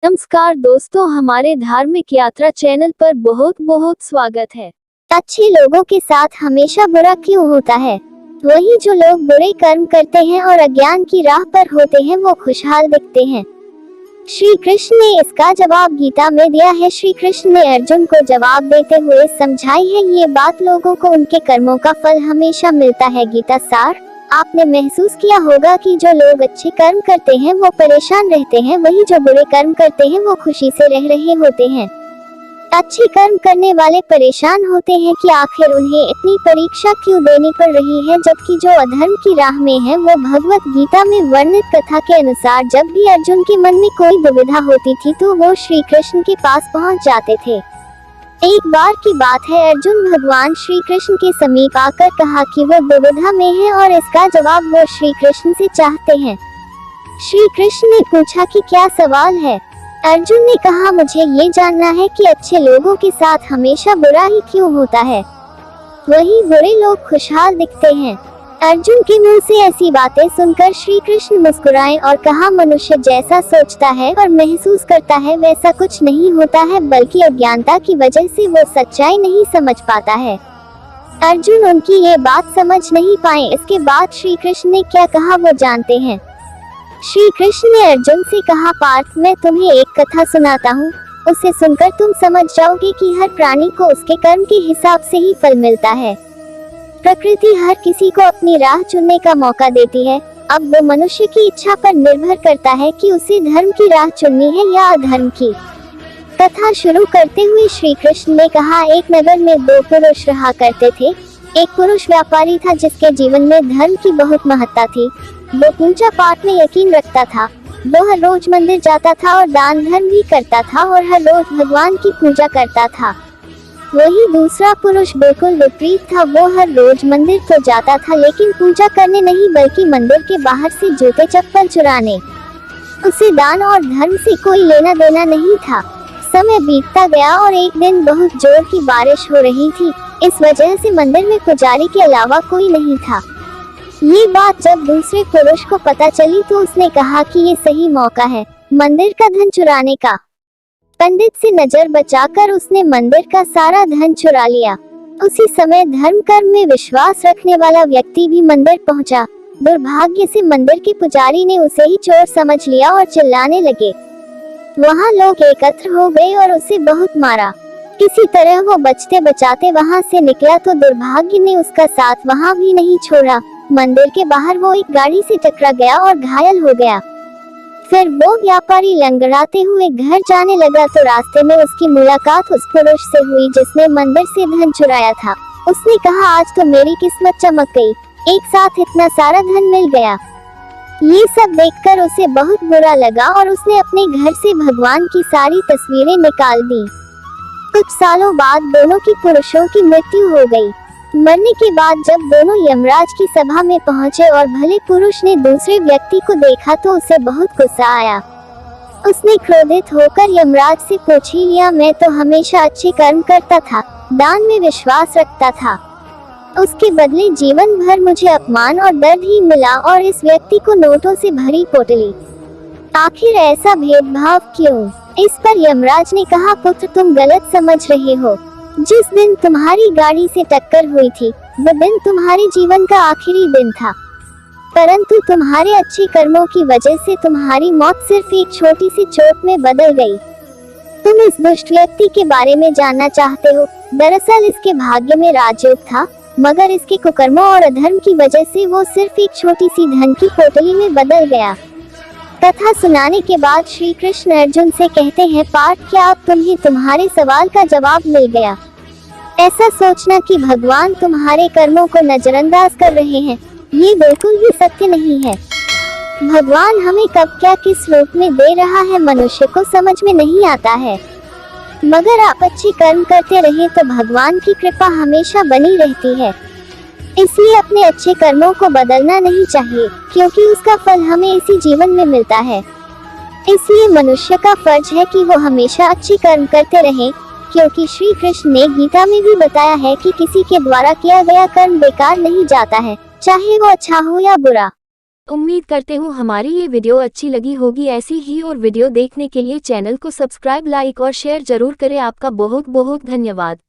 नमस्कार दोस्तों, हमारे धार्मिक यात्रा चैनल पर बहुत बहुत स्वागत है। अच्छे लोगों के साथ हमेशा बुरा क्यों होता है? वही जो लोग बुरे कर्म करते हैं और अज्ञान की राह पर होते हैं वो खुशहाल दिखते हैं। श्री कृष्ण ने इसका जवाब गीता में दिया है। श्री कृष्ण ने अर्जुन को जवाब देते हुए समझाई है ये बात, लोगों को उनके कर्मों का फल हमेशा मिलता है। गीता सार। आपने महसूस किया होगा कि जो लोग अच्छे कर्म करते हैं वो परेशान रहते हैं, वही जो बुरे कर्म करते हैं वो खुशी से रह रहे होते हैं। अच्छे कर्म करने वाले परेशान होते हैं कि आखिर उन्हें इतनी परीक्षा क्यों देनी पड़ रही है, जबकि जो अधर्म की राह में है वो भगवत गीता में वर्णित कथा के अनुसार जब भी अर्जुन के मन में कोई दुविधा होती थी तो वो श्री कृष्ण के पास पहुंच जाते थे। एक बार की बात है, अर्जुन भगवान श्री कृष्ण के समीप आकर कहा कि वो दुविधा में है और इसका जवाब वो श्री कृष्ण से चाहते हैं। श्री कृष्ण ने पूछा कि क्या सवाल है? अर्जुन ने कहा मुझे ये जानना है कि अच्छे लोगों के साथ हमेशा बुरा ही क्यों होता है, वही बुरे लोग खुशहाल दिखते हैं। अर्जुन के मुंह से ऐसी बातें सुनकर श्री कृष्ण मुस्कुराए और कहा मनुष्य जैसा सोचता है और महसूस करता है वैसा कुछ नहीं होता है, बल्कि अज्ञानता की वजह से वो सच्चाई नहीं समझ पाता है। अर्जुन उनकी ये बात समझ नहीं पाए। इसके बाद श्री कृष्ण ने क्या कहा वो जानते हैं। श्री कृष्ण ने अर्जुन से कहा, पार्थ मैं तुम्हें एक कथा सुनाता हूँ, उसे सुनकर तुम समझ जाओगे कि हर प्राणी को उसके कर्म के हिसाब से ही फल मिलता है। प्रकृति हर किसी को अपनी राह चुनने का मौका देती है। अब वो मनुष्य की इच्छा पर निर्भर करता है कि उसे धर्म की राह चुननी है या अधर्म की। कथा शुरू करते हुए श्री कृष्ण ने कहा, एक नगर में दो पुरुष रहा करते थे। एक पुरुष व्यापारी था जिसके जीवन में धर्म की बहुत महत्ता थी। वो पूजा पाठ में यकीन रखता था। वो हर रोज मंदिर जाता था और दान धर्म भी करता था और हर रोज भगवान की पूजा करता था। वही दूसरा पुरुष बिल्कुल विपरीत था। वो हर रोज मंदिर तो जाता था लेकिन पूजा करने नहीं, बल्कि मंदिर के बाहर से जूते चप्पल चुराने। उसे दान और धर्म से कोई लेना देना नहीं था। समय बीतता गया और एक दिन बहुत जोर की बारिश हो रही थी। इस वजह से मंदिर में पुजारी के अलावा कोई नहीं था। ये बात जब दूसरे पुरुष को पता चली तो उसने कहा कि ये सही मौका है मंदिर का धन चुराने का। पंडित से नजर बचाकर उसने मंदिर का सारा धन चुरा लिया। उसी समय धर्म कर्म में विश्वास रखने वाला व्यक्ति भी मंदिर पहुंचा। दुर्भाग्य से मंदिर के पुजारी ने उसे ही चोर समझ लिया और चिल्लाने लगे। वहां लोग एकत्र हो गए और उसे बहुत मारा। किसी तरह वो बचते बचाते वहां से निकला तो दुर्भाग्य ने उसका साथ वहां भी नहीं छोड़ा। मंदिर के बाहर वो एक गाड़ी से टकरा गया और घायल हो गया। फिर वो व्यापारी लंगड़ाते हुए घर जाने लगा तो रास्ते में उसकी मुलाकात उस पुरुष से हुई जिसने मंदिर से धन चुराया था। उसने कहा, आज तो मेरी किस्मत चमक गई, एक साथ इतना सारा धन मिल गया। ये सब देखकर उसे बहुत बुरा लगा और उसने अपने घर से भगवान की सारी तस्वीरें निकाल दी। कुछ सालों बाद दोनों की पुरुषों की मृत्यु हो गई। मरने के बाद जब दोनों यमराज की सभा में पहुंचे और भले पुरुष ने दूसरे व्यक्ति को देखा तो उसे बहुत गुस्सा आया। उसने क्रोधित होकर यमराज से पूछ ही लिया, मैं तो हमेशा अच्छे कर्म करता था, दान में विश्वास रखता था, उसके बदले जीवन भर मुझे अपमान और दर्द ही मिला और इस व्यक्ति को नोटों से भरी पोटली। आखिर ऐसा भेदभाव क्यों? इस पर यमराज ने कहा, पुत्र तुम गलत समझ रहे हो। जिस दिन तुम्हारी गाड़ी से टक्कर हुई थी वो दिन तुम्हारे जीवन का आखिरी दिन था, परंतु तुम्हारे अच्छे कर्मों की वजह से तुम्हारी मौत सिर्फ एक छोटी सी चोट में बदल गई। तुम इस दुष्ट व्यक्ति के बारे में जानना चाहते हो? दरअसल इसके भाग्य में राजयोग था, मगर इसके कुकर्मों और अधर्म की वजह से वो सिर्फ एक छोटी सी धन की पोटली में बदल गया। कथा सुनाने के बाद श्री कृष्ण अर्जुन से कहते हैं, पार्थ क्या अब तुम्हें तुम्हारे सवाल का जवाब मिल गया? ऐसा सोचना कि भगवान तुम्हारे कर्मों को नजरअंदाज कर रहे हैं, ये बिल्कुल भी सत्य नहीं है। भगवान हमें कब क्या किस रूप में दे रहा है मनुष्य को समझ में नहीं आता है, मगर आप अच्छे कर्म करते रहे तो भगवान की कृपा हमेशा बनी रहती है। इसलिए अपने अच्छे कर्मों को बदलना नहीं चाहिए, क्योंकि उसका फल हमें इसी जीवन में मिलता है। इसलिए मनुष्य का फर्ज है कि वो हमेशा अच्छे कर्म करते रहे, क्योंकि श्री कृष्ण ने गीता में भी बताया है कि किसी के द्वारा किया गया कर्म बेकार नहीं जाता है, चाहे वो अच्छा हो या बुरा। उम्मीद करते हूँ हमारी ये वीडियो अच्छी लगी होगी। ऐसी ही और वीडियो देखने के लिए चैनल को सब्सक्राइब, लाइक और शेयर जरूर करें। आपका बहुत बहुत धन्यवाद।